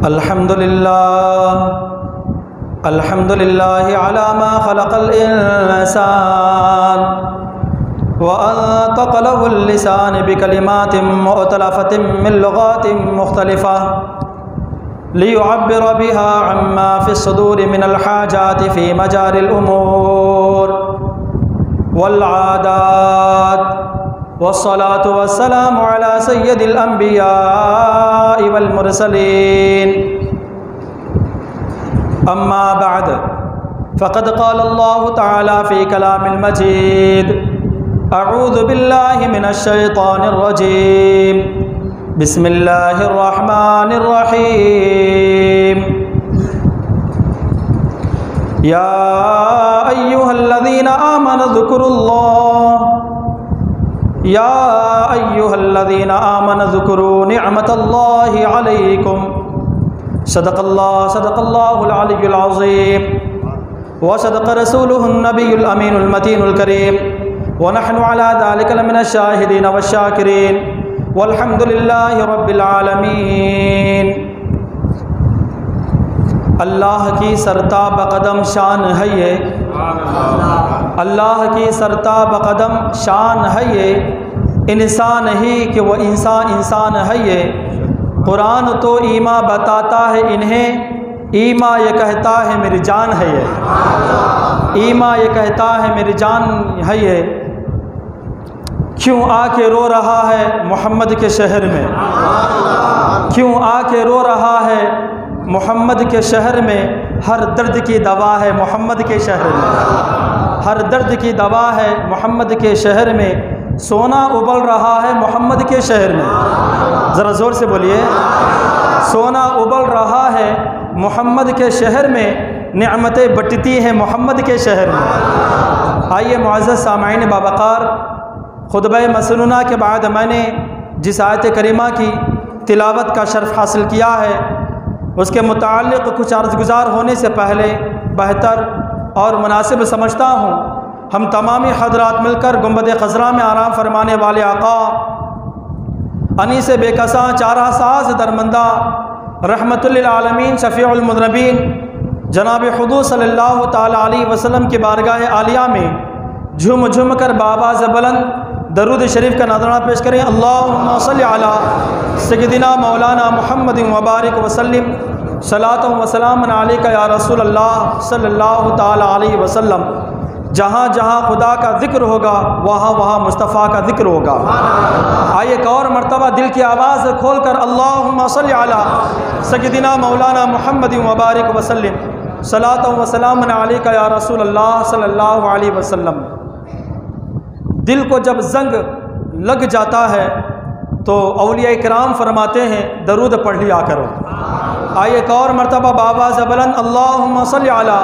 الحمد لله على ما خلق الإنسان وأنطق له اللسان بكلمات مؤتلفة من لغات مختلفة ليعبر بها عما في الصدور من الحاجات في مجاري الأمور والعادات، والصلاة والسلام على سيد الأنبياء والمرسلين. أما بعد، فقد قال الله تعالى في كلام المجيد: أعوذ بالله من الشيطان الرجيم، بسم الله الرحمن الرحيم. يا أيها الذين آمنوا اذكروا الله يا أيها الذين آمنوا اذكروا نعمة الله عليكم. صدق الله العلي العظيم، وصدق رسوله النبي الأمين المتين الكريم، ونحن على ذلك لمن الشاهدين والشاكرين، والحمد لله رب العالمین. اللہ کی سرتاب قدم شان ہے یہ، اللہ کی سرتاب قدم شان ہے یہ، انسان ہی کہ وہ انسان ہے یہ. قرآن تو ایما بتاتا ہے انہیں، ایما یہ کہتا ہے میری جان ہے یہ، ایما یہ کہتا ہے میری جان ہے یہ. کیوں آ کے رو رہا ہے محمد کے شہر میں، کیوں آ کے رو رہا ہے محمد کے شہر میں. ہر درد کی دوا ہے محمد کے شہر میں، ہر درد کی دوا ہے محمد کے شہر میں. سونا ابل رہا ہے محمد کے شہر میں، ذرا زور سے بولیے. سونا ابل رہا ہے محمد کے شہر میں، نعمتیں بٹتی ہیں محمد کے شہر میں. آئیے معزز سامعین باوقار، خطبہ مسنونہ کے بعد میں نے جس آیت کریمہ کی تلاوت کا شرف حاصل کیا ہے، اس کے متعلق کچھ عرض گزار ہونے سے پہلے بہتر اور مناسب سمجھتا ہوں ہم تمامی حضرات مل کر گنبد خضرا میں آرام فرمانے والے آقا انیس بے کساں چارہ ساز درمندہ رحمت للعالمین شفیع المذنبین جناب حضور صلی اللہ تعالی علیہ وسلم کی بارگاہ عالیہ میں جھوم جھوم کر بآواز بلند درود شریف کا نذرانہ پیش کریں. اللہم صلی علی سیدنا مولانا محمد وبارک وسلم، صلاۃ و سلام علیک یا رسول اللہ صلی اللہ تعالی علیہ وسلم. جہاں جہاں خدا کا ذکر ہوگا وہاں وہاں مصطفیٰ کا ذکر ہوگا. آئیے ایک اور مرتبہ دل کی آواز کھول کر اللہم صلی علی سیدنا مولانا محمد وبارک وسلم، صلاۃ و سلام علیک یا رسول اللہ صلی اللہ علیہ وسلم. دل کو جب زنگ لگ جاتا ہے تو اولیاء کرام فرماتے ہیں درود پڑھ لیا کرو. آئیے ایک اور مرتبہ بآواز بلند اللہم صلی علی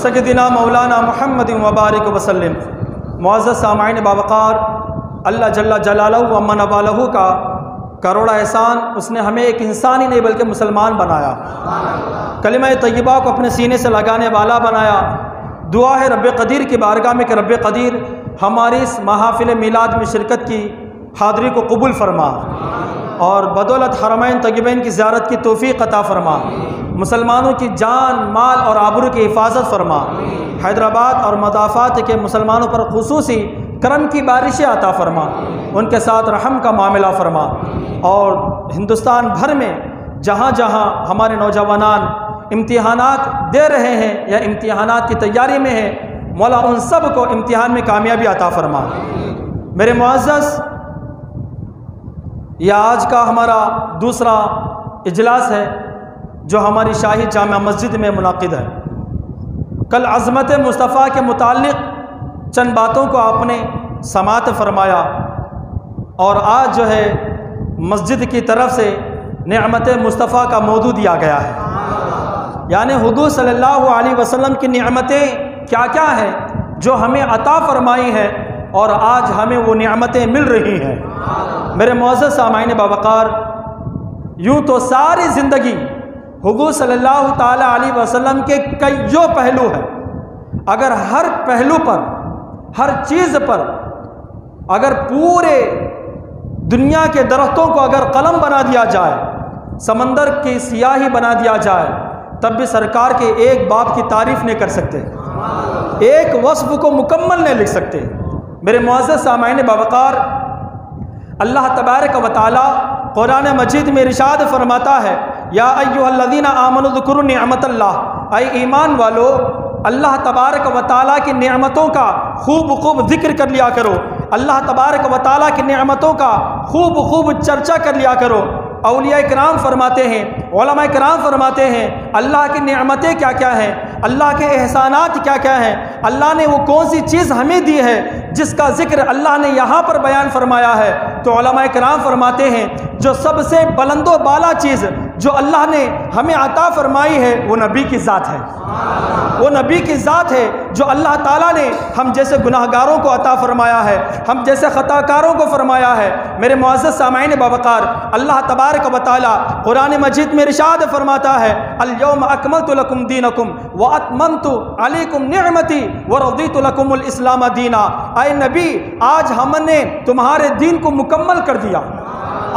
سیدنا مولانا محمد وبارک وسلم. معزز سامعین باوقار، اللہ جل جلالہ و من والہ کا کروڑا احسان، اس نے ہمیں ایک انسان ہی نہیں بلکہ مسلمان بنایا، کلمہ طیبہ کو اپنے سینے سے لگانے والا بنایا. دعا ہے رب قدیر کی بارگاہ میں کہ رب قدیر ہماری اس محافل میلاد میں شرکت کی حاضری کو قبول فرما اور بدولت حرمین طیبین کی زیارت کی توفیق عطا فرما. مسلمانوں کی جان مال اور آبرو کی حفاظت فرما. حیدرآباد اور مضافات کے مسلمانوں پر خصوصی کرم کی بارشیں عطا فرما، ان کے ساتھ رحم کا معاملہ فرما. اور ہندوستان بھر میں جہاں جہاں ہمارے نوجوانان امتحانات دے رہے ہیں یا امتحانات کی تیاری میں ہیں، مولا ان سب کو امتحان میں کامیابی عطا فرما. میرے معزز، یہ آج کا ہمارا دوسرا اجلاس ہے جو ہماری شاہی جامع مسجد میں منعقد ہے. کل عظمت مصطفیٰ کے متعلق چند باتوں کو آپ نے سماعت فرمایا، اور آج جو ہے مسجد کی طرف سے نعمت مصطفیٰ کا موضوع دیا گیا ہے، یعنی حضور صلی اللہ علیہ وسلم کی نعمتیں کیا کیا ہیں جو ہمیں عطا فرمائی ہیں اور آج ہمیں وہ نعمتیں مل رہی ہیں. میرے معزز سامعین باوقار، یوں تو ساری زندگی حضور صلی اللہ تعالی علیہ وسلم کے کئیوں پہلو ہیں. اگر ہر پہلو پر، ہر چیز پر اگر پورے دنیا کے درختوں کو اگر قلم بنا دیا جائے سمندر کی سیاہی بنا دیا جائے تب بھی سرکار کے ایک باب کی تعریف نہیں کر سکتے، ایک وصف کو مکمل نہیں لکھ سکتے۔ میرے معزز سامعین باوقار، اللہ تبارک و تعالی قرآن مجید میں ارشاد فرماتا ہے، یا ایھا الذین آمنوا اذکروا نعمت اللہ، اے ایمان والو اللہ تبارک و تعالیٰ کی نعمتوں کا خوب ذکر کر لیا کرو، اللہ تبارک و تعالیٰ کی نعمتوں کا خوب چرچا کر لیا کرو۔ اولیاء کرام فرماتے ہیں، علماء کرام فرماتے ہیں، اللہ کی نعمتیں کیا کیا ہیں، اللہ کے احسانات کیا کیا ہیں، اللہ نے وہ کون سی چیز ہمیں دی ہے جس کا ذکر اللہ نے یہاں پر بیان فرمایا ہے۔ تو علماء کرام فرماتے ہیں جو سب سے بلند و بالا چیز جو اللہ نے ہمیں عطا فرمائی ہے وہ نبی کی ذات ہے، وہ نبی کی ذات ہے جو اللہ تعالیٰ نے ہم جیسے گناہگاروں کو عطا فرمایا ہے، ہم جیسے خطا کاروں کو فرمایا ہے۔ میرے معزز سامعین باوقار، اللہ تبارک و تعالیٰ قرآن مجید میں ارشاد فرماتا ہے، الیوم اکملت لکم دینکم واتممت علیکم نعمتی ورضیت لکم الاسلام دینا۔ اے نبی، آج ہم نے تمہارے دین کو مکمل کر دیا،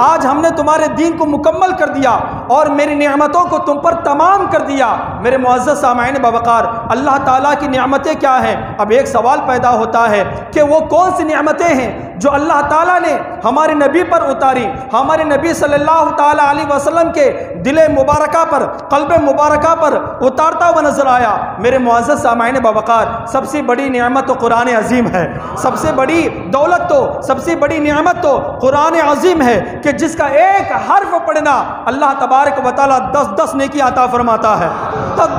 آج ہم نے تمہارے دین کو مکمل کر دیا اور میری نعمتوں کو تم پر تمام کر دیا۔ میرے معزز سامعین باوقار، اللہ تعالیٰ کی نعمتیں کیا ہیں؟ اب ایک سوال پیدا ہوتا ہے کہ وہ کون سی نعمتیں ہیں جو اللہ تعالیٰ نے ہمارے نبی پر اتاری، ہمارے نبی صلی اللہ تعالیٰ علیہ وسلم کے دل مبارکہ پر، قلب مبارکہ پر اتارتا ہوا نظر آیا۔ میرے معزز سامعین باوقار، سب سے بڑی نعمت تو قرآن عظیم ہے، سب سے بڑی دولت تو، سب سے بڑی نعمت تو قرآن عظیم ہے کہ جس کا ایک حرف پڑھنا اللہ تبارک و تعالیٰ 10 نیکی عطا فرماتا ہے،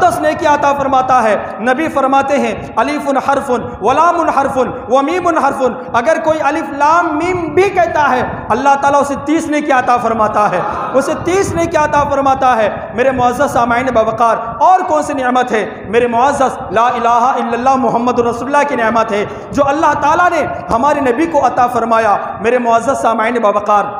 10 نیکی عطا فرماتا ہے۔ نبی فرماتے ہیں الف حرف ولام حرف ومیم حرف، اگر کوئی الف لام میم بھی کہتا ہے اللہ تعالیٰ اسے 30 نیکی عطا فرماتا ہے، اسے 30 نیکی عطا فرماتا ہے۔ میرے معزز سامعین باوقار، اور کون سی نعمت ہے؟ میرے معزز لا الہ الا اللہ محمد رسول اللہ کی نعمت ہے جو اللہ تعالیٰ نے ہمارے نبی کو عطا فرمایا۔ میرے معزز سامعین باوقار،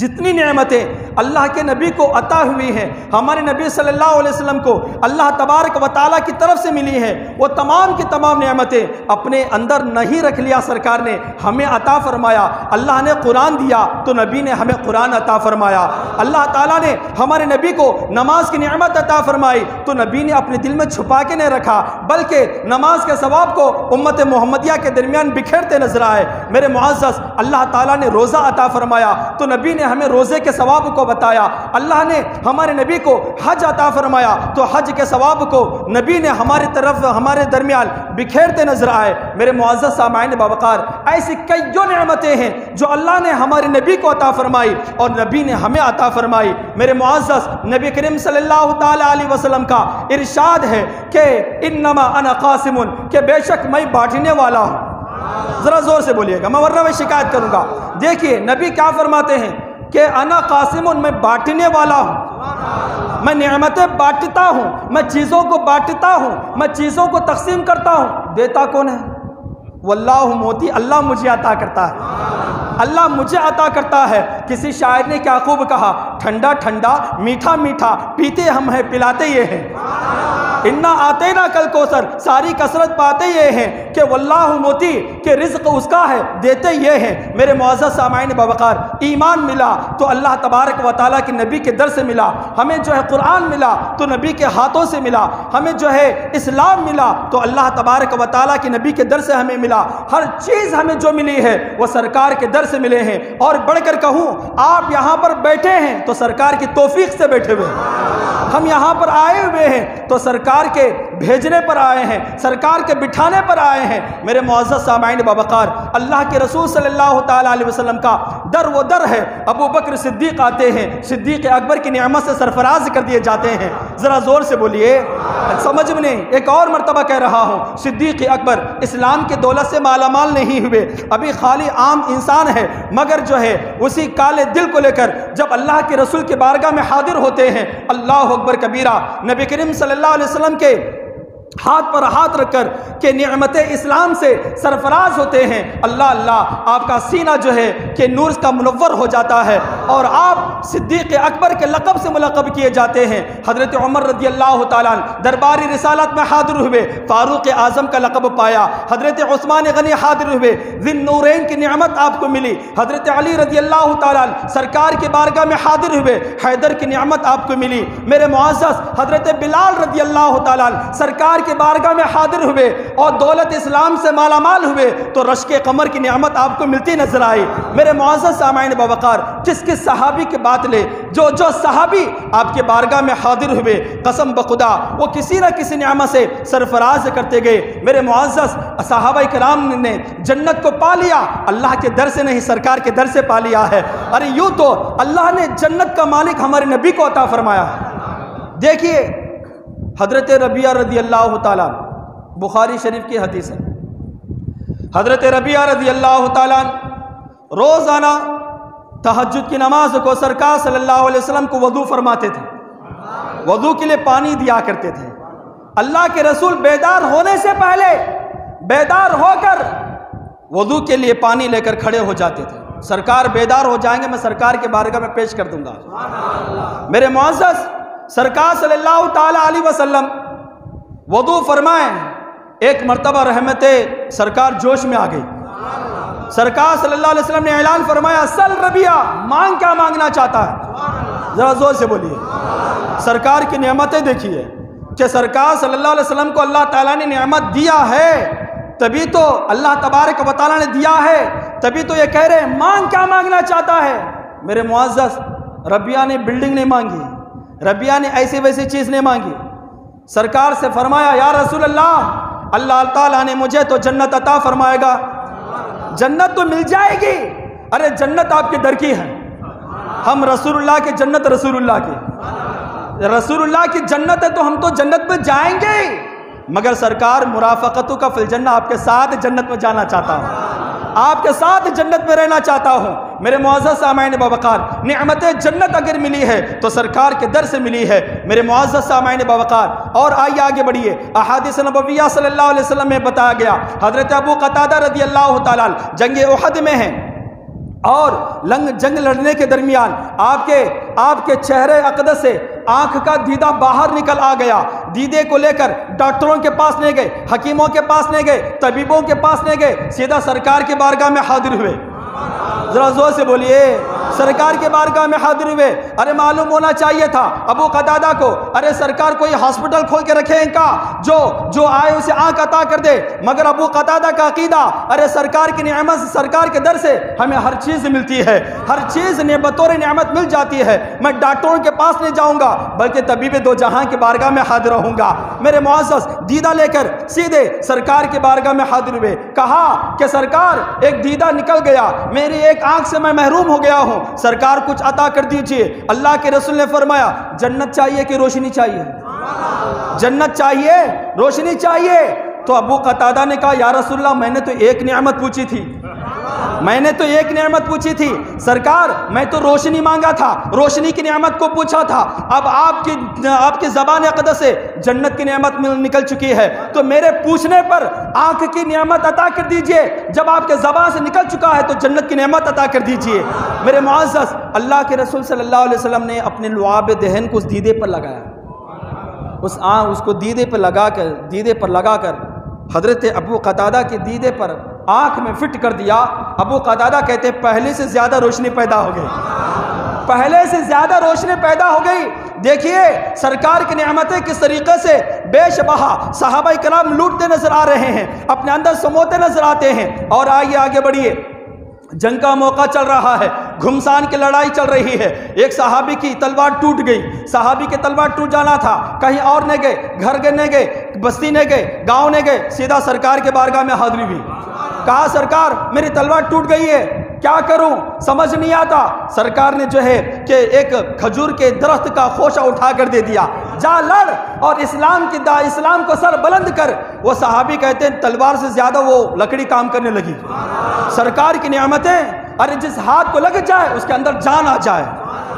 جتنی نعمتیں اللہ کے نبی کو عطا ہوئی ہیں، ہمارے نبی صلی اللہ علیہ وسلم کو اللہ تبارک و تعالیٰ کی طرف سے ملی ہیں، وہ تمام کی تمام نعمتیں اپنے اندر نہیں رکھ لیا، سرکار نے ہمیں عطا فرمایا۔ اللہ نے قرآن دیا تو نبی نے ہمیں قرآن عطا فرمایا۔ اللہ تعالیٰ نے ہمارے نبی کو نماز کی نعمت عطا فرمائی تو نبی نے اپنے دل میں چھپا کے نہیں رکھا، بلکہ نماز کے ثواب کو امت محمدیہ کے درمیان بکھیرتے نظر آئے۔ میرے معزز، اللہ تعالیٰ نے روزہ عطا فرمایا تو نبی نے ہمیں روزے کے ثواب کو بتایا۔ اللہ نے ہمارے نبی کو حج عطا فرمایا تو حج کے ثواب کو نبی نے ہماری طرف، ہمارے درمیان بکھیرتے نظر آئے۔ میرے معزز سامعین باوقار، ایسی کئیوں نعمتیں ہیں جو اللہ نے ہمارے نبی کو عطا فرمائی اور نبی نے ہمیں عطا فرمائی۔ میرے معزز، نبی کریم صلی اللہ تعالی علیہ وسلم کا ارشاد ہے کہ انما انا قاسم، کہ بے شک میں بانٹنے والا ہوں۔ ذرا زور سے بولیے گا، میں ورنہ میں شکایت کروں گا۔ دیکھیے نبی کیا فرماتے ہیں کہ انا قاسم، میں بانٹنے والا ہوں، میں نعمتیں بانٹتا ہوں، میں چیزوں کو بانٹتا ہوں، میں چیزوں کو تقسیم کرتا ہوں۔ دیتا کون ہے؟ واللہ موتی، اللہ مجھے عطا کرتا ہے، اللہ مجھے عطا کرتا ہے۔ کسی شاعر نے کیا خوب کہا، ٹھنڈا ٹھنڈا میٹھا میٹھا پیتے ہم ہیں پلاتے یہ ہیں، انا آتے نا کل کوثر، ساری کثرت پاتے یہ ہیں کہ واللہ موتی، کہ رزق اس کا ہے دیتے یہ ہیں۔ میرے معزز سامعین باوقار، ایمان ملا تو اللہ تبارک و تعالیٰ کے نبی کے در سے ملا، ہمیں جو ہے قرآن ملا تو نبی کے ہاتھوں سے ملا، ہمیں جو ہے اسلام ملا تو اللہ تبارک و تعالیٰ کے نبی کے در سے ہمیں ملا۔ ہر چیز ہمیں جو ملی ہے وہ سرکار کے در سے ملے ہیں، اور بڑھ کر کہوں آپ یہاں پر بیٹھے ہیں تو سرکار کی توفیق سے بیٹھے ہوئے ہیں، ہم یہاں پر آئے ہوئے ہیں تو سرکار کے بھیجنے پر آئے ہیں، سرکار کے بٹھانے پر آئے ہیں۔ میرے معزز سامعین باوقار، اللہ کے رسول صلی اللہ تعالیٰ علیہ وسلم کا در وہ در ہے، ابو بکر صدیق آتے ہیں، صدیق اکبر کی نعمت سے سرفراز کر دیے جاتے ہیں۔ ذرا زور سے بولیے، سمجھ میں نہیں، ایک اور مرتبہ کہہ رہا ہوں، صدیق اکبر اسلام کے دولت سے مالا مال نہیں ہوئے، ابھی خالی عام انسان ہے، مگر جو ہے اسی کالے دل کو لے کر جب اللہ کے رسول کی بارگاہ میں حاضر ہوتے ہیں، اللہ اکبر کبیرہ، نبی کریم صلی اللہ علیہ وسلم کے ہاتھ پر ہاتھ رکھ کر کہ نعمت اسلام سے سرفراز ہوتے ہیں، اللہ اللہ آپ کا سینہ جو ہے کہ نور کا منور ہو جاتا ہے اور آپ صدیق اکبر کے لقب سے ملقب کیے جاتے ہیں۔ حضرت عمر رضی اللہ تعالیٰ درباری رسالت میں حاضر ہوئے، فاروق اعظم کا لقب پایا۔ حضرت عثمان غنی حاضر ہوئے، ذی النورین کی نعمت آپ کو ملی۔ حضرت علی رضی اللہ تعالیٰ سرکار کی بارگاہ میں حاضر ہوئے، حیدر کی نعمت آپ کو ملی۔ میرے معزز حضرت بلال رضی اللہ تعالیٰ سرکار کی بارگاہ میں حاضر ہوئے اور دولت اسلام سے مالا مال ہوئے تو رشک قمر کی نعمت آپ کو ملتی نظر آئی۔ میرے معزز سامعین باوقار، کس کس صحابی کی بات لے، جو صحابی آپ کے بارگاہ میں حاضر ہوئے، قسم بخدا وہ کسی نہ کسی نعمت سے سرفراز کرتے گئے۔ میرے معزز صحابہ کرام نے جنت کو پا لیا، اللہ کے در سے نہیں سرکار کے در سے پا لیا ہے۔ ارے یوں تو اللہ نے جنت کا مالک ہمارے نبی کو عطا فرمایا ہے۔ دیکھیے حضرت ربیعہ رضی اللہ تعالیٰ، بخاری شریف کی حدیث ہے، حضرت ربیعہ رضی اللہ تعالیٰ روزانہ تہجد کی نماز کو سرکار صلی اللہ علیہ وسلم کو وضو فرماتے تھے، وضو کے لیے پانی دیا کرتے تھے۔ اللہ کے رسول بیدار ہونے سے پہلے بیدار ہو کر وضو کے لیے پانی لے کر کھڑے ہو جاتے تھے۔ سرکار بیدار ہو جائیں گے، میں سرکار کے بارگاہ میں پیش کر دوں گا۔ میرے معزز سرکار صلی اللہ تعالیٰ علیہ وسلم وضو فرمائیں، ایک مرتبہ رحمت سرکار جوش میں آ گئی۔ سرکار صلی اللہ علیہ وسلم نے اعلان فرمایا، سل ربیعہ، مانگ کیا مانگنا چاہتا ہے؟ ذرا زور سے بولیے۔ سرکار کی نعمتیں دیکھیے کہ سرکار صلی اللہ علیہ وسلم کو اللہ تعالیٰ نے نعمت دیا ہے، تبھی تو اللہ تبارک و تعالیٰ نے دیا ہے، تبھی تو یہ کہہ رہے ہیں مانگ کیا مانگنا چاہتا ہے۔ میرے معزز ربیعہ نے بلڈنگ نہیں مانگی، ربیعہ نے ایسی ویسی چیز نہیں مانگی۔ سرکار سے فرمایا، یا رسول اللہ، اللہ تعالیٰ نے مجھے تو جنت عطا فرمائے گا، جنت تو مل جائے گی۔ ارے جنت آپ کے در کی ہے، ہم رسول اللہ کی جنت، رسول اللہ کی جنت ہے تو ہم تو جنت میں جائیں گے، مگر سرکار مرافقتو کا فی الجنہ، آپ کے ساتھ جنت میں جانا چاہتا ہوں، آپ کے ساتھ جنت میں رہنا چاہتا ہوں۔ میرے معزز سامعین باوقار، نعمت جنت اگر ملی ہے تو سرکار کے در سے ملی ہے۔ میرے معزز سامعین باوقار، اور آئیے آگے بڑھیے، احادیث نبویہ صلی اللہ علیہ وسلم میں بتایا گیا، حضرت ابو قتادہ رضی اللہ تعالیٰ جنگ احد میں ہیں اور جنگ لڑنے کے درمیان آپ کے چہرے اقدس سے آنکھ کا دیدہ باہر نکل آ گیا۔ دیدے کو لے کر ڈاکٹروں کے پاس نہیں گئے، حکیموں کے پاس نہیں گئے، طبیبوں کے پاس نہیں گئے، سیدھا سرکار کی بارگاہ میں حاضر ہوئے۔ ذرا زور سے بولیے، سرکار کے بارگاہ میں حاضر ہوئے۔ ارے معلوم ہونا چاہیے تھا ابو قتادہ کو، ارے سرکار کوئی ہاسپٹل کھول کے رکھے ان کا، جو آئے اسے آنکھ عطا کر دے، مگر ابو قتادہ کا عقیدہ، ارے سرکار کی نعمت سے، سرکار کے در سے ہمیں ہر چیز ملتی ہے، ہر چیز بطور نعمت مل جاتی ہے، میں ڈاکٹروں کے پاس نہیں جاؤں گا بلکہ طبیب دو جہاں کی بارگاہ میں حاضر رہوں گا۔ میرے معزز دیدہ لے کر سیدھے سرکار کی بارگاہ میں حاضر ہوئے، کہا کہ سرکار ایک دیدہ نکل گیا، میری ایک آنکھ سے میں محروم ہو گیا ہوں، سرکار کچھ عطا کر دیجئے۔ اللہ کے رسول نے فرمایا، جنت چاہیے کہ روشنی چاہیے؟ جنت چاہیے، روشنی چاہیے؟ تو ابو قتادہ نے کہا، یا رسول اللہ، میں نے تو ایک نعمت پوچھی تھی، سرکار میں تو روشنی مانگا تھا، روشنی کی نعمت کو پوچھا تھا، اب آپ کی زبان اقدس سے جنت کی نعمت نکل چکی ہے، تو میرے پوچھنے پر آنکھ کی نعمت عطا کر دیجئے، جب آپ کے زبان سے نکل چکا ہے تو جنت کی نعمت عطا کر دیجئے۔ میرے معزز، اللہ کے رسول صلی اللہ علیہ وسلم نے اپنے لعاب دہن کو اس دیدے پر لگایا، اس کو دیدے پر لگا کر حضرت ابو قتادہ کے دیدے پر آنکھ میں فٹ کر دیا۔ ابو قتادہ کہتے پہلے سے زیادہ روشنی پیدا ہو گئی، دیکھیے سرکار کی نعمتیں کس طریقے سے بے شبہ صحابہ کرام لوٹتے نظر آ رہے ہیں، اپنے اندر سموتے نظر آتے ہیں۔ اور آئیے آگے بڑھیے، جنگ کا موقع چل رہا ہے، گھمسان کی لڑائی چل رہی ہے، ایک صحابی کی تلوار ٹوٹ گئی، صحابی کی تلوار ٹوٹ جانا تھا، کہیں اور نہیں گئے، گھر نہیں گئے، بستی نہیں گئے، گاؤں نہیں گئے، سیدھا سرکار کے بارگاہ میں حاضری ہوئی۔ کہا سرکار میری تلوار ٹوٹ گئی ہے، کیا کروں سمجھ نہیں آتا۔ سرکار نے جو ہے کہ ایک کھجور کے درخت کا خوشہ اٹھا کر دے دیا، جا لڑ اور اسلام کو سر بلند کر۔ وہ صحابی کہتے ہیں تلوار سے زیادہ وہ لکڑی کام کرنے لگی۔ سرکار کی نعمتیں، ارے جس ہاتھ کو لگ جائے اس کے اندر جان آ جائے۔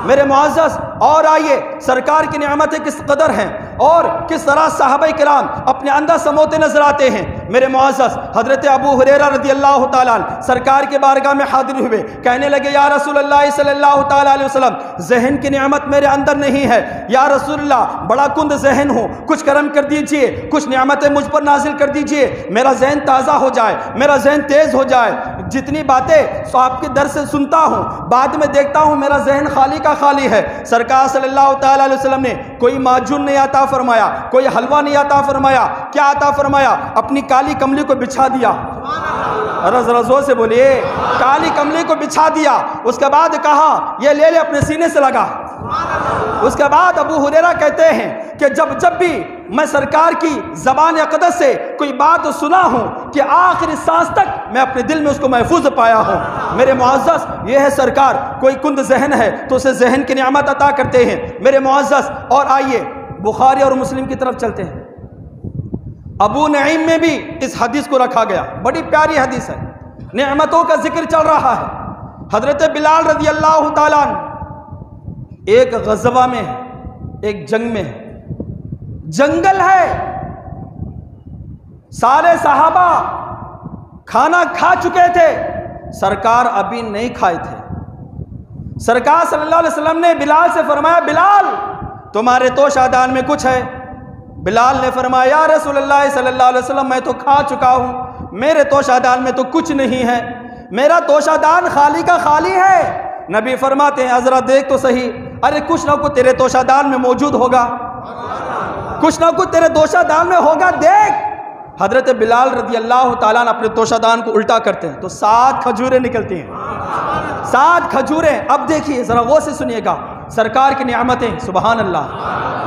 میرے معزز، اور آئیے سرکار کی نعمتیں کس قدر ہیں۔ اور کس طرح صحابہ کرام اپنے اندر سموتے نظر آتے ہیں۔ میرے معزز، حضرت ابو ہریرہ رضی اللہ تعالیٰ عنہ سرکار کے بارگاہ میں حاضر ہوئے، کہنے لگے یا رسول اللہ صلی اللہ تعالیٰ علیہ وسلم، ذہن کی نعمت میرے اندر نہیں ہے یا رسول اللہ، بڑا کند ذہن ہوں، کچھ کرم کر دیجئے، کچھ نعمتیں مجھ پر نازل کر دیجئے، میرا ذہن تازہ ہو جائے، میرا ذہن تیز ہو جائے۔ جتنی باتیں آپ کے در سے سنتا ہوں، بعد میں دیکھتا ہوں میرا ذہن خالی کا خالی ہے۔ سرکار صلی اللہ تعالیٰ علیہ وسلم نے کوئی معجون نہیں عطا فرمایا، کوئی حلوہ نہیں عطا فرمایا، کیا عطا فرمایا؟ اپنی کالی کملی کو بچھا دیا۔ ذرا زور سے بولیے، کالی کملی کو بچھا دیا۔ اس کے بعد کہا یہ لے لے اپنے سینے سے لگا۔ اس کے بعد ابو ہریرہ کہتے ہیں کہ جب بھی میں سرکار کی زبان اقدس سے کوئی بات سنا ہوں کہ آخری سانس تک میں اپنے دل میں اس کو محفوظ پایا ہوں۔ میرے معزز، یہ ہے سرکار، کوئی کند ذہن ہے تو اسے ذہن کی نعمت عطا کرتے ہیں۔ میرے معزز، اور آئیے بخاری اور مسلم کی طرف چلتے ہیں۔ ابو نعیم میں بھی اس حدیث کو رکھا گیا، بڑی پیاری حدیث ہے، نعمتوں کا ذکر چل رہا ہے۔ حضرت بلال رضی اللہ تعالیٰ عنہ ایک غزوہ میں ہے، ایک جنگ میں ہے، جنگل ہے، سارے صحابہ کھانا کھا چکے تھے، سرکار ابھی نہیں کھائے تھے۔ سرکار صلی اللہ علیہ وسلم نے بلال سے فرمایا بلال تمہارے توشادان میں کچھ ہے؟ بلال نے فرمایا یا رسول اللہ صلی اللہ علیہ وسلم میں تو کھا چکا ہوں، میرے توشادان میں تو کچھ نہیں ہے، میرا توشادان خالی کا خالی ہے۔ نبی فرماتے ہیں ذرا دیکھ تو صحیح، ارے کچھ نہ کچھ تیرے توشادان میں موجود ہوگا، کچھ نہ کچھ تیرے توشادان میں ہوگا، دیکھ۔ حضرت بلال رضی اللہ تعالیٰ نے اپنے توشادان کو الٹا کرتے ہیں تو 7 کھجوریں نکلتی ہیں، 7 کھجوریں۔ اب دیکھیے ذرا غور سے سنیے گا، سرکار کی نعمتیں، سبحان اللہ۔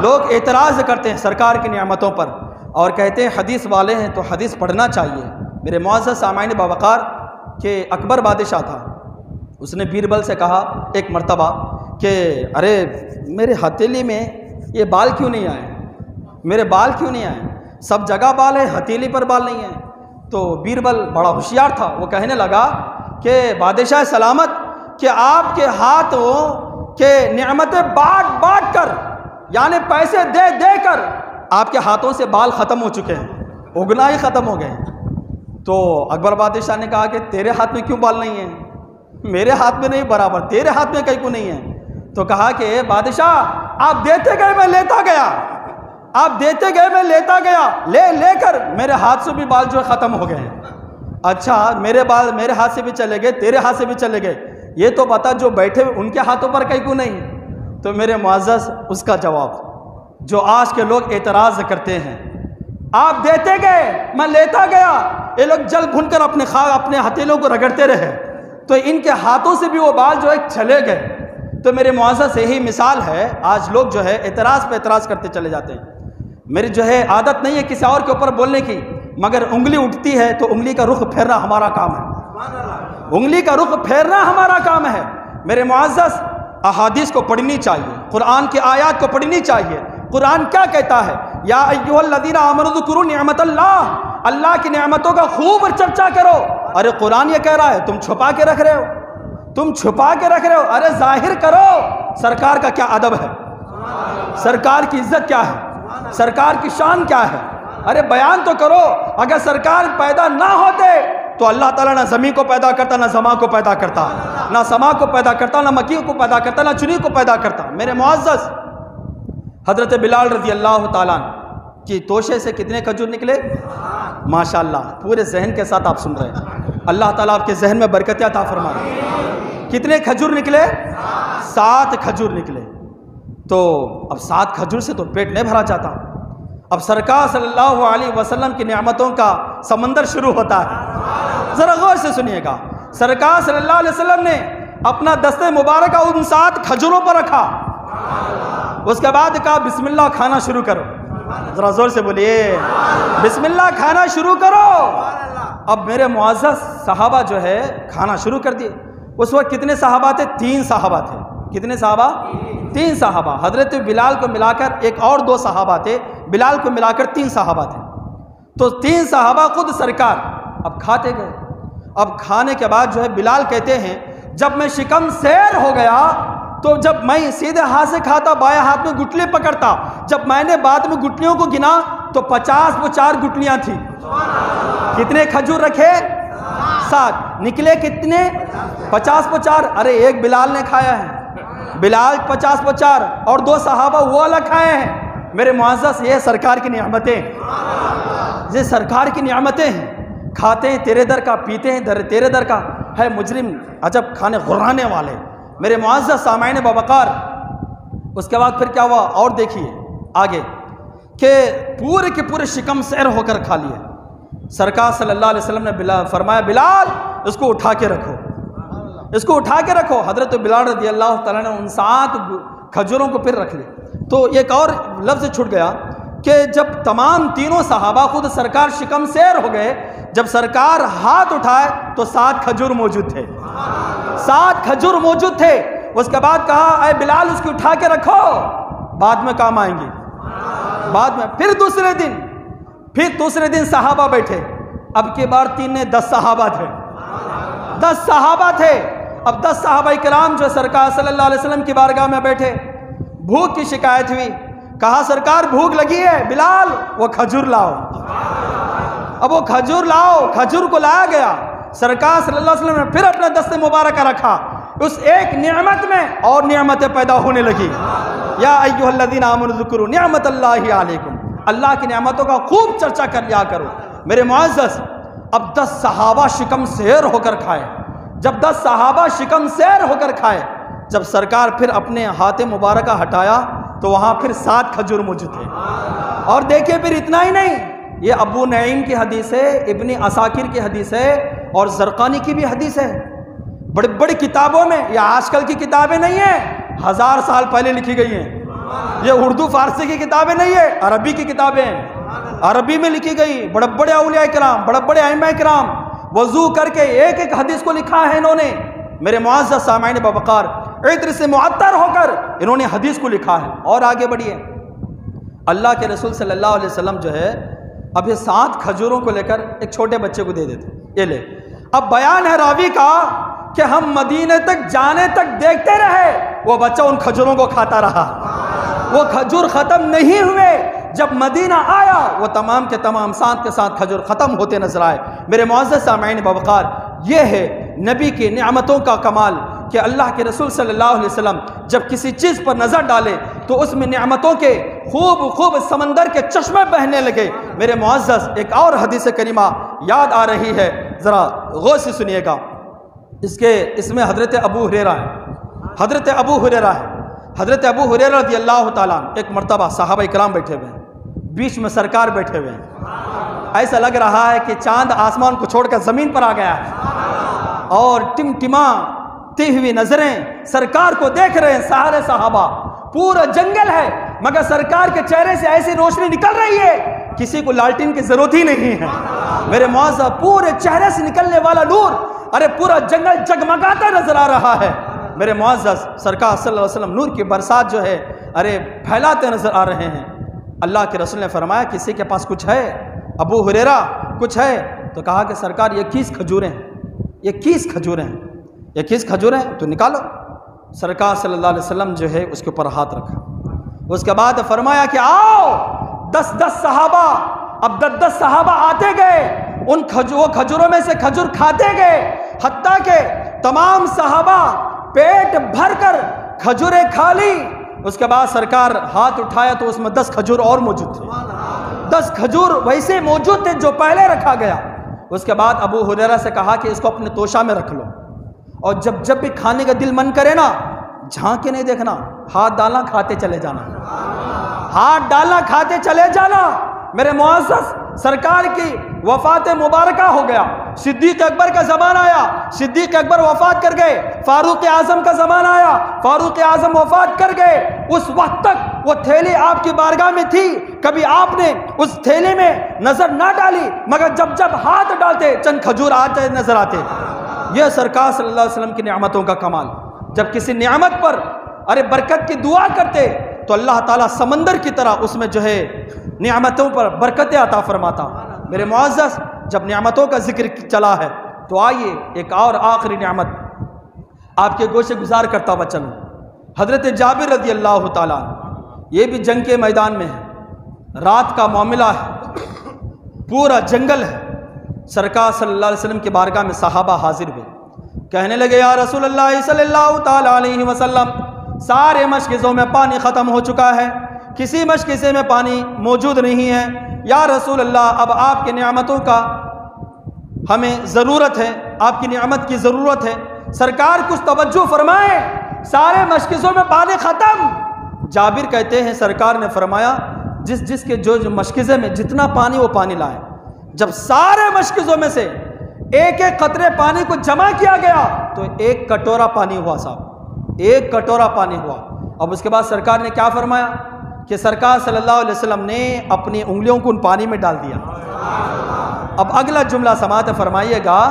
لوگ اعتراض کرتے ہیں سرکار کی نعمتوں پر اور کہتے ہیں حدیث والے ہیں تو حدیث پڑھنا چاہیے۔ میرے معزز سامعین باوقار کہ اکبر بادشاہ تھا، اس نے بیربل سے کہا ایک مرتبہ کہ ارے میرے ہتھیلی میں یہ بال کیوں نہیں آئے، میرے بال کیوں نہیں آئے، سب جگہ بال ہے، ہتھیلی پر بال نہیں ہے۔ تو بیربل بڑا ہوشیار تھا، وہ کہنے لگا کہ بادشاہ سلامت کہ آپ کے ہاتھوں کے نعمتیں بانٹ بانٹ کر، یعنی پیسے دے دے کر آپ کے ہاتھوں سے بال ختم ہو چکے ہیں، اگنا ہی ختم ہو گئے ہیں۔ تو اکبر بادشاہ نے کہا کہ تیرے ہاتھ میں کیوں بال نہیں ہیں؟ میرے ہاتھ میں نہیں برابر، تیرے ہاتھ میں کہیں کو نہیں ہے۔ تو کہا کہ بادشاہ آپ دیتے گئے میں لیتا گیا، آپ دیتے گئے میں لیتا گیا، لے کر میرے ہاتھ سے بھی بال جو ختم ہو گئے ہیں۔ اچھا میرے بال میرے ہاتھ سے بھی چلے گئے، تیرے ہاتھ سے بھی چلے گئے، یہ تو بتا جو بیٹھے ان کے ہاتھوں پر کہیں کو نہیں۔ تو میرے معزز اس کا جواب جو آج کے لوگ اعتراض کرتے ہیں، آپ دیتے گئے میں لیتا گیا، یہ لوگ جل بھن کر اپنے ہتھیلیوں کو رگڑتے رہے تو ان کے ہاتھوں سے بھی وہ بال جو ہے چلے گئے۔ تو میرے معزز یہی مثال ہے، آج لوگ جو ہے اعتراض پہ اعتراض کرتے چلے جاتے ہیں۔ میری جو ہے عادت نہیں ہے کسی اور کے اوپر بولنے کی، مگر انگلی اٹھتی ہے تو انگلی کا رخ پھیرنا ہمارا کام ہے، انگلی کا رخ پھیرنا ہمارا کام ہے۔ میرے معزز احادیث کو پڑھنی چاہیے، قرآن کی آیات کو پڑھنی چاہیے۔ قرآن کیا کہتا ہے؟ یا ایھا الذین آمنوا اذکروا نعمت اللہ، اللہ کی نعمتوں کا خوب چرچا کرو۔ ارے قرآن یہ کہہ رہا ہے تم چھپا کے رکھ رہے ہو، تم چھپا کے رکھ رہے ہو، ارے ظاہر کرو۔ سرکار کا کیا ادب ہے، سرکار کی عزت کیا ہے، سرکار کی شان کیا ہے، ارے بیان تو کرو۔ اگر سرکار پیدا نہ ہوتے تو اللہ تعالیٰ نہ زمین کو پیدا کرتا، نہ زماں کو پیدا کرتا، نہ سما کو پیدا کرتا، نہ مکی کو پیدا کرتا، نہ چنی کو پیدا کرتا۔ میرے معزز حضرت بلال رضی اللہ تعالیٰ کی توشے سے کتنے کھجور نکلے؟ ماشاءاللہ پورے ذہن کے ساتھ آپ سن رہے ہیں، اللہ تعالیٰ آپ کے ذہن میں برکت عطا فرمائے۔ کتنے کھجور نکلے؟ 7 کھجور نکلے۔ تو اب 7 کھجور سے تو پیٹ نہیں بھرا جاتا، اب سرکار صلی اللہ علیہ وسلم کی نعمتوں کا سمندر شروع ہوتا ہے۔ ذرا غور سے سنیے گا، سرکار صلی اللہ علیہ وسلم نے اپنا دست مبارکہ ان 7 کھجوروں پر رکھا، اس کے بعد کہا بسم اللہ کھانا شروع کرو۔ ذرا زور سے بولیے بسم اللہ کھانا شروع کرو۔ اب میرے معزز صحابہ جو ہے کھانا شروع کر دیے۔ اس وقت کتنے صحابہ تھے؟ 3 صحابہ تھے۔ کتنے صحابہ؟ 3 صحابہ۔ حضرت بلال کو ملا کر ایک اور 2 صحابہ تھے، بلال کو ملا کر 3 صحابہ تھے۔ تو 3 صحابہ خود سرکار اب کھاتے گئے۔ اب کھانے کے بعد جو ہے بلال کہتے ہیں جب میں شکم سیر ہو گیا تو جب میں سیدھے ہاتھ سے کھاتا بائیں ہاتھ میں گٹلی پکڑتا، جب میں نے بعد میں گٹلیوں کو گنا تو 50 وہ 4 گٹلیاں تھیں۔ کتنے کھجور رکھے؟ 7، نکلے کتنے؟ 50 وہ 4۔ ارے ایک بلال نے کھایا ہے، بلال 50 وہ 4، اور 2 صحابہ وہ الگ کھائے ہیں۔ میرے معزز، یہ سرکار کی نعمتیں، یہ سرکار کی نعمتیں ہیں۔ کھاتے ہیں تیرے در کا، پیتے ہیں تیرے در کا، ہے مجرم عجب کھانے غرانے والے۔ میرے معزز سامعین بوقار، اس کے بعد پھر کیا ہوا؟ اور دیکھیے آگے کہ پورے کے پورے شکم سیر ہو کر کھا لیے۔ سرکار صلی اللہ علیہ وسلم نے فرمایا بلال اس کو اٹھا کے رکھو، اس کو اٹھا کے رکھو۔ حضرت بلال رضی اللہ تعالیٰ نے ان 7 کھجوروں کو پھر رکھ لیا۔ تو ایک اور لفظ چھوٹ گیا کہ جب تمام تینوں صحابہ خود سرکار شکم سیر ہو گئے، جب سرکار ہاتھ اٹھائے تو 7 کھجور موجود تھے، 7 کھجور موجود تھے۔ اس کے بعد کہا اے بلال اس کو اٹھا کے رکھو، بعد میں کام آئیں گی، بعد میں۔ پھر دوسرے دن صحابہ بیٹھے، اب کی بار 3 نے 10 صحابہ تھے، 10 صحابہ تھے۔ اب 10 صحابہ کرام جو سرکار صلی اللہ علیہ وسلم کی بارگاہ میں بیٹھے، بھوک کی شکایت ہوئی، کہا سرکار بھوک لگی ہے، بلال وہ کھجور لاؤ۔ اب وہ کھجور لاؤ، کھجور کو لایا گیا۔ سرکار صلی اللہ علیہ وسلم نے پھر اپنا دست مبارکہ رکھا، اس ایک نعمت میں اور نعمتیں پیدا ہونے لگی۔ یا ایھا الذین آمنوا اذکروا نعمت اللہ علیکم، اللہ کی نعمتوں کا خوب چرچا کر لیا کرو۔ میرے معزز، اب 10 صحابہ شکم سیر ہو کر کھائے۔ جب 10 صحابہ شکم سیر ہو کر کھائے، جب سرکار پھر اپنے ہاتھ مبارکہ ہٹایا تو وہاں پھر 7 کھجور موجود تھے۔ اور دیکھیں پھر اتنا ہی نہیں، یہ ابو نعیم کی حدیث ہے، ابن عساکر کی حدیث ہے، اور زرقانی کی بھی حدیث ہے۔ بڑی بڑی کتابوں میں، یہ آج کل کی کتابیں نہیں ہیں، 1000 سال پہلے لکھی گئی ہیں۔ یہ اردو فارسی کی کتابیں نہیں ہیں، عربی کی کتابیں ہیں، عربی میں لکھی گئی۔ بڑے بڑے اولیاء کرام، بڑے بڑے ائمہ کرام وضو کر کے ایک ایک حدیث کو لکھا ہے انہوں نے۔ میرے معزز سامعین بوقار، عطر سے معطر ہو کر انہوں نے حدیث کو لکھا ہے۔ اور آگے بڑھیے، اللہ کے رسول صلی اللہ علیہ وسلم جو ہے اب یہ 7 کھجوروں کو لے کر ایک چھوٹے بچے کو دے دیتے، یہ لے۔ اب بیان ہے راوی کا کہ ہم مدینے تک جانے تک دیکھتے رہے، وہ بچہ ان کھجوروں کو کھاتا رہا، وہ کھجور ختم نہیں ہوئے۔ جب مدینہ آیا وہ تمام کے تمام 7 کے 7 کھجور ختم ہوتے نظر آئے۔ میرے معزز سامعین بوقار، یہ ہے نبی کی نعمتوں کا کمال کہ اللہ کے رسول صلی اللہ علیہ وسلم جب کسی چیز پر نظر ڈالے تو اس میں نعمتوں کے خوب سمندر کے چشمے بہنے لگے۔ میرے معزز، ایک اور حدیث کریمہ یاد آ رہی ہے، ذرا غور سے سنیے گا۔ اس میں حضرت ابو ہریرہ ہے، حضرت ابو ہریرہ رضی اللہ تعالیٰ ایک مرتبہ صحابہ کرام بیٹھے ہوئے ہیں، بیچ میں سرکار بیٹھے ہوئے ہیں۔ ایسا لگ رہا ہے کہ چاند آسمان کو چھوڑ کر زمین پر آ گیا ہے، اور ٹمٹماتی ہوئی نظریں سرکار کو دیکھ رہے ہیں سارے صحابہ۔ پورا جنگل ہے مگر سرکار کے چہرے سے ایسی روشنی نکل رہی ہے کسی کو لالٹین کی ضرورت ہی نہیں ہے۔ میرے معزز، پورے چہرے سے نکلنے والا نور، ارے پورا جنگل جگمگاتا نظر آ رہا ہے۔ میرے معزز، سرکار صلی اللہ علیہ وسلم نور کی برسات جو ہے ارے پھیلاتے نظر آ رہے ہیں۔ اللہ کے رسول نے فرمایا کسی کے پاس کچھ ہے؟ ابو ہریرہ کچھ ہے؟ تو کہا کہ سرکار یہ 21 کھجوریں ہیں، یہ 21 کھجوریں ہیں، یہ 21 کھجوریں ہیں تو نکالو۔ سرکار صلی اللہ علیہ وسلم جو ہے اس کے اوپر ہاتھ رکھا، اس کے بعد فرمایا کہ آؤ 10 صحابہ۔ اب 10 صحابہ آتے گئے، ان کھجوروں میں سے کھجور کھاتے گئے، حتیٰ کہ تمام صحابہ پیٹ بھر کر کھجوریں کھا لی۔ اس کے بعد سرکار ہاتھ اٹھایا تو اس میں 10 کھجور اور موجود تھے، 10 کھجور ویسے موجود تھے جو پہلے رکھا گیا۔ اس کے بعد ابو ہریرہ سے کہا کہ اس کو اپنے توشہ میں رکھ لو، اور جب بھی کھانے کا دل من کرے نا، جھانک کے نہیں دیکھنا، ہاتھ ڈالنا کھاتے چلے جانا، ہاتھ ڈالنا کھاتے چلے جانا۔ میرے معزز، سرکار کی وفات مبارکہ ہو گیا، صدیق اکبر کا زمانہ آیا، صدیق اکبر وفات کر گئے، فاروق اعظم کا زمانہ آیا، فاروق اعظم وفات کر گئے۔ اس وقت تک وہ تھیلی آپ کی بارگاہ میں تھی، کبھی آپ نے اس تھیلی میں نظر نہ ڈالی، مگر جب ہاتھ ڈالتے چند کھجور آتے نظر آتے۔ یہ سرکار صلی اللہ علیہ وسلم کی نعمتوں کا کمال۔ جب کسی نعمت پر ارے برکت کی دعا کرتے تو اللہ تعالیٰ سمندر کی طرح اس میں جو ہے نعمتوں پر برکتیں عطا فرماتا۔ میرے معزز، جب نعمتوں کا ذکر چلا ہے تو آئیے ایک اور آخری نعمت آپ کے گوشے گزار کرتا ہوا چلوں۔ حضرت جابر رضی اللہ تعالیٰ یہ بھی جنگ کے میدان میں ہے، رات کا معاملہ ہے، پورا جنگل ہے، سرکار صلی اللہ علیہ وسلم کی بارگاہ میں صحابہ حاضر ہوئے، کہنے لگے یا رسول اللہ صلی اللہ تعالیٰ علیہ وسلم سارے مشکزوں میں پانی ختم ہو چکا ہے، کسی مشکزے میں پانی موجود نہیں ہے، یا رسول اللہ اب آپ کی نعمتوں کا ہمیں ضرورت ہے، آپ کی نعمت کی ضرورت ہے، سرکار کچھ توجہ فرمائیں، سارے مشکزوں میں پانی ختم۔ جابر کہتے ہیں سرکار نے فرمایا جس کے جو مشکزے میں جتنا پانی وہ پانی لائے، جب سارے مشکزوں میں سے ایک ایک قطرے پانی کو جمع کیا گیا تو ایک کٹورا پانی ہوا صاحب، ایک کٹورا پانی ہوا۔ اب اس کے بعد سرکار نے کیا فرمایا کہ سرکار صلی اللہ علیہ وسلم نے اپنی انگلیوں کو ان پانی میں ڈال دیا۔ اب اگلا جملہ سماعت فرمائیے گا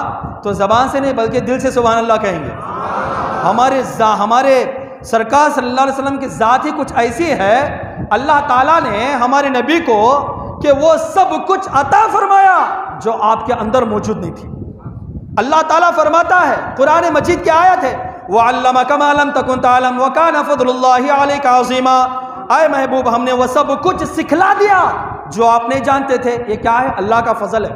تو زبان سے نہیں بلکہ دل سے سبحان اللہ کہیں گے۔ ہمارے سرکار صلی اللہ علیہ وسلم کی ذات ہی کچھ ایسی ہے، اللہ تعالیٰ نے ہمارے نبی کو کہ وہ سب کچھ عطا فرمایا جو آپ کے اندر موجود نہیں تھی۔ اللہ تعالیٰ فرماتا ہے، قرآن مجید کی آیت ہے وَعَلَّمَكَ مَا لَمْ تَكُنْ تَعْلَمْ وَكَانَ فَضْلُ اللَّهِ عَلَيْكَ عَظِيمًا۔ اے محبوب ہم نے وہ سب کچھ سکھلا دیا جو آپ نہیں جانتے تھے۔ یہ کیا ہے؟ اللہ کا فضل ہے،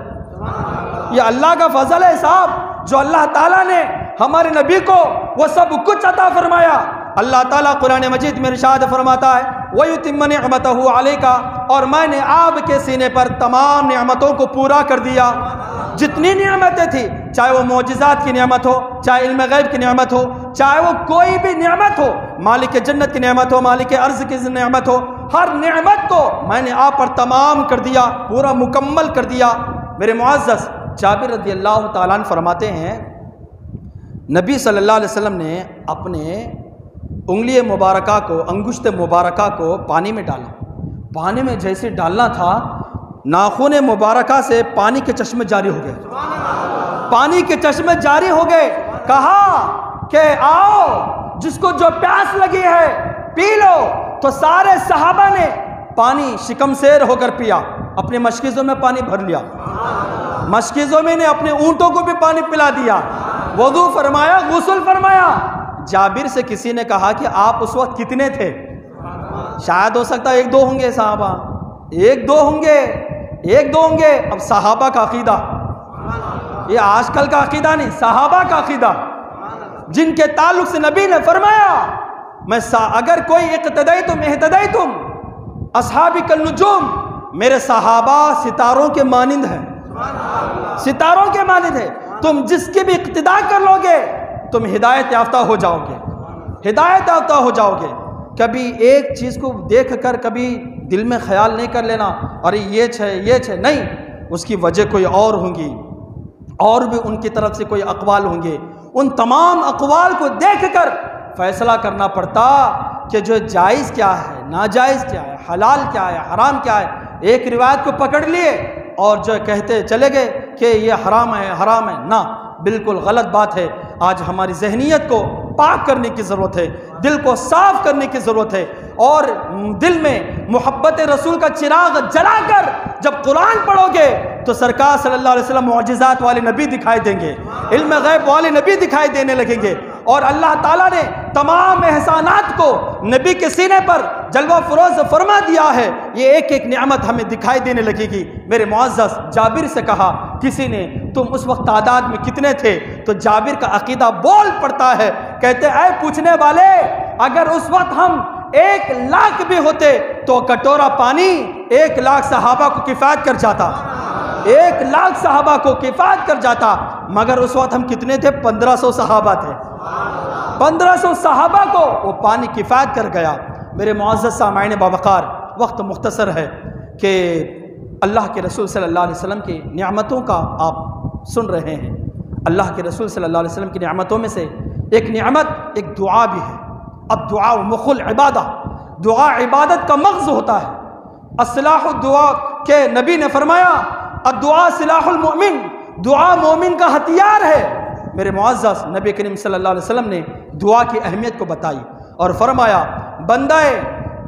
یہ اللہ کا فضل ہے صاحب، جو اللہ تعالیٰ نے ہمارے نبی کو وہ سب کچھ عطا فرمایا۔ اللہ تعالیٰ قرآن مجید میں ارشاد فرماتا ہے وَيُتِمَّ نِعْمَتَهُ عَلَيْكَ، اور میں نے آپ کے سینے پر تمام نعمتوں کو پورا کر دیا۔ جتنی نعمتیں تھیں، چاہے وہ معجزات کی نعمت ہو، چاہے علم غیب کی نعمت ہو، چاہے وہ کوئی بھی نعمت ہو، مالک جنت کی نعمت ہو، مالک ارض کی نعمت ہو، ہر نعمت کو میں نے آپ پر تمام کر دیا، پورا مکمل کر دیا۔ میرے معزز جابر رضی اللہ تعالیٰ عنہ فرماتے ہیں نبی صلی اللہ علیہ وسلم نے اپنے انگلی مبارکہ کو، انگشت مبارکہ کو پانی میں ڈالا، پانی میں جیسے ڈالنا تھا ناخن مبارکہ سے پانی کے چشمے جاری ہو گئے، پانی کے چشمے جاری ہو گئے۔ کہا کہ آؤ جس کو جو پیاس لگی ہے پی لو، تو سارے صحابہ نے پانی شکم سیر ہو کر پیا، اپنے مشکزوں میں پانی بھر لیا، مشکزوں میں نے اپنے اونٹوں کو بھی پانی پلا دیا، وضو فرمایا، غسل فرمایا۔ جابر سے کسی نے کہا کہ آپ اس وقت کتنے تھے؟ شاید ہو سکتا ہے ایک دو ہوں گے صحابہ، ایک دو ہوں گے۔ اب صحابہ کا عقیدہ، یہ آج کل کا عقیدہ نہیں، صحابہ کا عقیدہ جن کے تعلق سے نبی نے فرمایا اگر کوئی اہتدیتم اصحابی کالنجوم، میرے صحابہ ستاروں کے مانند ہیں، ستاروں کے مانند ہیں، تم جس کی بھی اقتداء کر لو گے تم ہدایت یافتہ ہو جاؤ گے، ہدایت یافتہ ہو جاؤ گے۔ کبھی ایک چیز کو دیکھ کر کبھی دل میں خیال نہیں کر لینا ارے یہ چھے نہیں، اس کی وجہ کوئی اور ہوں گی، اور بھی ان کی طرف سے کوئی اقوال ہوں گے، ان تمام اقوال کو دیکھ کر فیصلہ کرنا پڑتا کہ جو جائز کیا ہے، ناجائز کیا ہے، حلال کیا ہے، حرام کیا ہے۔ ایک روایت کو پکڑ لیے اور جو کہتے چلے گئے کہ یہ حرام ہے، نہ، بالکل غلط بات ہے۔ آج ہماری ذہنیت کو پاک کرنے کی ضرورت ہے، دل کو صاف کرنے کی ضرورت ہے، اور دل میں محبت رسول کا چراغ جلا کر جب قرآن پڑھو گے تو سرکار صلی اللہ علیہ وسلم معجزات والے نبی دکھائی دیں گے، علم غیب والے نبی دکھائی دینے لگیں گے، اور اللہ تعالیٰ نے تمام احسانات کو نبی کے سینے پر جلوہ فروز فرما دیا ہے، یہ ایک ایک نعمت ہمیں دکھائی دینے لگے گی۔ میرے معزز جابر سے کہا کسی نے تم اس وقت تعداد میں کتنے تھے؟ تو جابر کا عقیدہ بول پڑتا ہے، کہتے اے پوچھنے والے، اگر اس وقت ہم 1,00,000 بھی ہوتے تو کٹورا پانی 1,00,000 صحابہ کو کفایت کر جاتا، 1,00,000 صحابہ کو کفایت کر جاتا، مگر اس وقت ہم کتنے تھے؟ 1500 صحابہ تھے، 1500 صحابہ کو وہ پانی کفایت کر گیا۔ میرے معزز سامعین باوقار، وقت مختصر ہے کہ اللہ کے رسول صلی اللہ علیہ وسلم کی نعمتوں کا آپ سن رہے ہیں۔ اللہ کے رسول صلی اللہ علیہ وسلم کی نعمتوں میں سے ایک نعمت ایک دعا بھی ہے۔ اب دعا مخ العبادہ، دعا عبادت کا مغز ہوتا ہے۔ اصلاح الدعا کے نبی نے فرمایا الدعا سلاح المؤمن، دعا مومن کا ہتھیار ہے۔ میرے معزز نبی کریم صلی اللہ علیہ وسلم نے دعا کی اہمیت کو بتائی اور فرمایا بندہ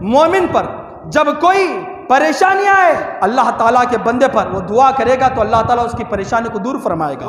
مومن پر جب کوئی پریشانی آئے، اللہ تعالیٰ کے بندے پر وہ دعا کرے گا تو اللہ تعالیٰ اس کی پریشانی کو دور فرمائے گا۔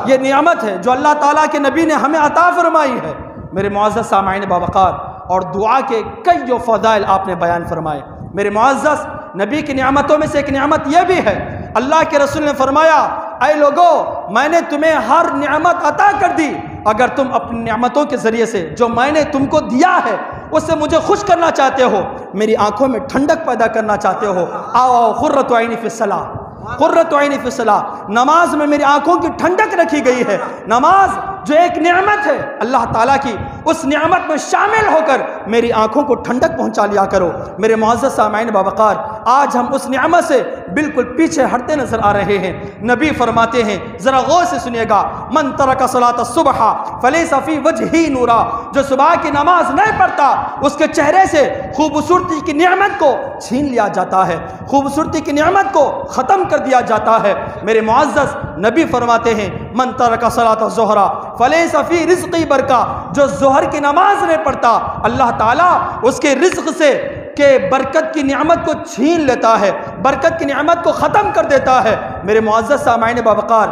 یہ نعمت ہے جو اللہ تعالیٰ کے نبی نے ہمیں عطا فرمائی ہے۔ میرے معزز سامعین باوقار، اور دعا کے کئی فضائل آپ نے بیان فرمائے۔ میرے معزز، نبی کی نعمتوں میں سے ایک نعمت یہ بھی ہے، اللہ کے رسول نے فرمایا اے لوگو میں نے تمہیں ہر نعمت عطا کر دی، اگر تم اپنی نعمتوں کے ذریعے سے جو میں نے تم کو دیا ہے اس سے مجھے خوش کرنا چاہتے ہو، میری آنکھوں میں ٹھنڈک پیدا کرنا چاہتے ہو، آؤ قرۃ عینی فی الصلاۃ، قرۃ عینی فی الصلاۃ، نماز میں میری آنکھوں کی ٹھنڈک رکھی گئی ہے۔ نماز جو ایک نعمت ہے اللہ تعالیٰ کی، اس نعمت میں شامل ہو کر میری آنکھوں کو ٹھنڈک پہنچا لیا کرو۔ میرے معزز سامعین باوقار، آج ہم اس نعمت سے بالکل پیچھے ہٹتے نظر آ رہے ہیں۔ نبی فرماتے ہیں، ذرا غور سے سنیے گا، من ترک صلاۃ الصبح فلیس فی وجہہ نورا، جو صبح کی نماز نہیں پڑھتا اس کے چہرے سے خوبصورتی کی نعمت کو چھین لیا جاتا ہے، خوبصورتی کی نعمت کو ختم کر دیا جاتا ہے۔ میرے معزز، نبی فرماتے ہیں من ترک صلاۃ الظہر فلیس فی رزقی برکہ، جو ظہر کی نماز نہیں پڑھتا اللہ تعالیٰ اس کے رزق سے کہ برکت کی نعمت کو چھین لیتا ہے، برکت کی نعمت کو ختم کر دیتا ہے۔ میرے معزز سامعین باوقار،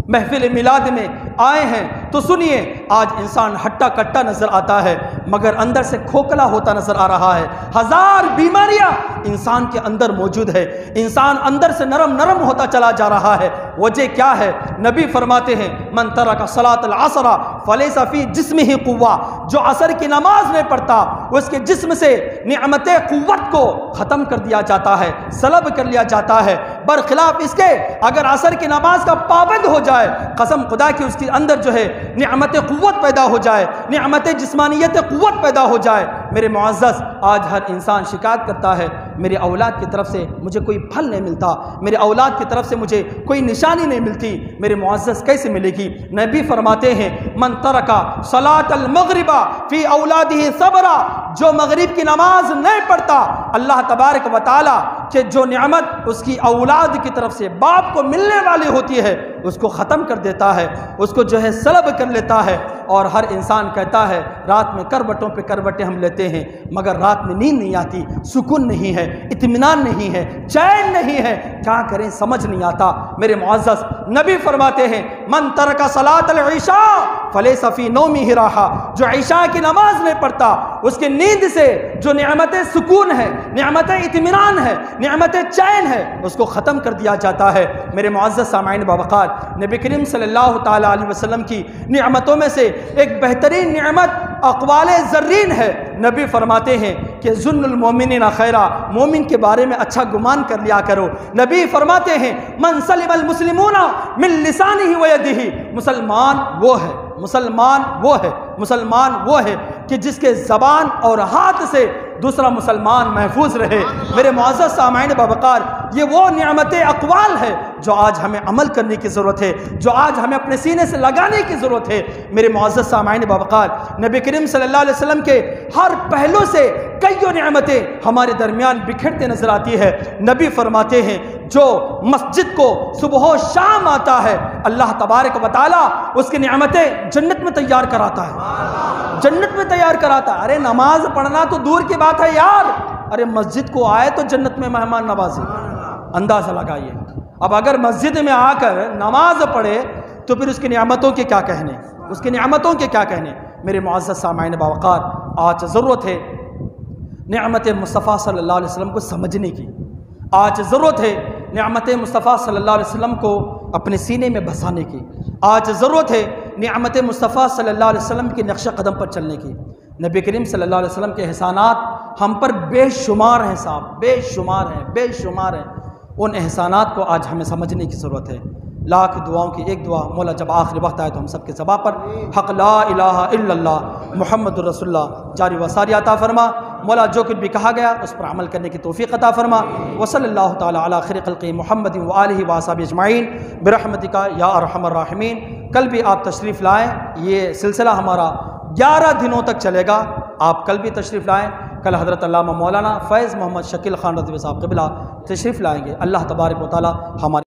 محفل میلاد میں آئے ہیں تو سنیے، آج انسان ہٹا کٹا نظر آتا ہے مگر اندر سے کھوکھلا ہوتا نظر آ رہا ہے۔ ہزار بیماریاں انسان کے اندر موجود ہے، انسان اندر سے نرم نرم ہوتا چلا جا رہا ہے۔ وجہ کیا ہے؟ نبی فرماتے ہیں من ترک صلاۃ العصر فلیس فی جسمہ قوہ، جو عصر کی نماز نہیں پڑھتا اس کے جسم سے نعمت قوت کو ختم کر دیا جاتا ہے، سلب کر لیا جاتا ہے۔ برخلاف اس کے اگر عصر کی نماز کا پابند ہو جائے، قسم خدا کی اس کے اندر جو ہے نعمت قوت پیدا ہو جائے، نعمت جسمانیت قوت پیدا ہو جائے۔ میرے معزز، آج ہر انسان شکایت کرتا ہے میرے اولاد کی طرف سے مجھے کوئی پھل نہیں ملتا، میرے اولاد کی طرف سے مجھے کوئی نشانی نہیں ملتی۔ میرے معزز، کیسے ملے گی؟ نبی فرماتے ہیں من ترک صلاۃ المغرب فی اولادہ صبرا، جو مغرب کی نماز نہیں پڑھتا اللہ تبارک و تعالی کہ جو نعمت اس کی اولاد کی طرف سے باپ کو ملنے والی ہوتی ہے اس کو ختم کر دیتا ہے، اس کو جو ہے سلب کر لیتا ہے۔ اور ہر انسان کہتا ہے رات میں کروٹوں پہ کروٹیں ہم لیتے ہیں مگر رات میں نیند نہیں آتی، سکون نہیں ہے، اطمینان نہیں ہے، چین نہیں ہے، کیا کریں سمجھ نہیں آتا۔ میرے معزز، نبی فرماتے ہیں من ترک صلاۃ العشاء فلیس فی نومہ راحہ، جو عشاء کی نماز نہیں پڑھتا اس کے نیند سے جو نعمت سکون ہے، نعمت اطمینان ہے، نعمت چین ہے، اس کو ختم کر دیا جاتا ہے۔ میرے معزز سامعین باوقار، نبی کریم صلی اللہ تعالیٰ علیہ وسلم کی نعمتوں میں سے ایک بہترین نعمت اقوال زرین ہے۔ نبی فرماتے ہیں کہ ظن المومنین خیرا، مومن کے بارے میں اچھا گمان کر لیا کرو۔ نبی فرماتے ہیں من سلم المسلمون من لسانہ و یدہ، مسلمان وہ ہے، مسلمان وہ ہے، مسلمان وہ ہے کہ جس کے زبان اور ہاتھ سے دوسرا مسلمان محفوظ رہے۔ میرے معزز سامعین باوقار، یہ وہ نعمت اقوال ہے جو آج ہمیں عمل کرنے کی ضرورت ہے، جو آج ہمیں اپنے سینے سے لگانے کی ضرورت ہے۔ میرے معزز سامعین باوقار، نبی کریم صلی اللہ علیہ وسلم کے ہر پہلو سے کئی نعمتیں ہمارے درمیان بکھرتے نظر آتی ہے۔ نبی فرماتے ہیں جو مسجد کو صبح و شام آتا ہے اللہ تبارک و تعالیٰ اس کی نعمتیں جنت میں تیار کراتا ہے، جنت میں تیار کراتا ہے۔ ارے نماز پڑھنا تو دور کی بات ہے یار، ارے مسجد کو آئے تو جنت میں مہمان نوازی، اندازہ لگائیے۔ اب اگر مسجد میں آ کر نماز پڑھے تو پھر اس کی نعمتوں کے کیا کہنے، اس کی نعمتوں کے کیا کہنے۔ میرے معزز سامعین باوقار، آج ضرورت ہے نعمت مصطفیٰ صلی اللہ علیہ وسلم کو سمجھنے کی، آج ضرورت ہے نعمت مصطفیٰ صلی اللہ علیہ وسلم کو اپنے سینے میں بسانے کی، آج ضرورت ہے نعمت مصطفیٰ صلی اللہ علیہ وسلم کے نقش قدم پر چلنے کی۔ نبی کریم صلی اللہ علیہ وسلم کے احسانات ہم پر بے شمار ہیں صاحب، بے شمار ہیں، بے شمار ہیں۔ ان احسانات کو آج ہمیں سمجھنے کی ضرورت ہے۔ لاکھ دعاؤں کی ایک دعا، مولا جب آخری وقت آئے تو ہم سب کے زباں پر حق لا الہ الا اللہ محمد رسول اللہ جاری و ساری عطا فرما۔ مولا جو کچھ بھی کہا گیا اس پر عمل کرنے کی توفیق عطا فرما۔ وصلی اللہ تعالی علی خیر خلقہ محمد وآلہ وصحبہ اجمعین برحمتک یا ارحم الراحمین۔ کل بھی آپ تشریف لائیں، یہ سلسلہ ہمارا 11 دنوں تک چلے گا، آپ کل بھی تشریف لائیں۔ کل حضرت علامہ مولانا فیض محمد شکیل خان رضوی صاحب قبلہ تشریف لائیں گے۔ اللہ تبارک و تعالی ہمارے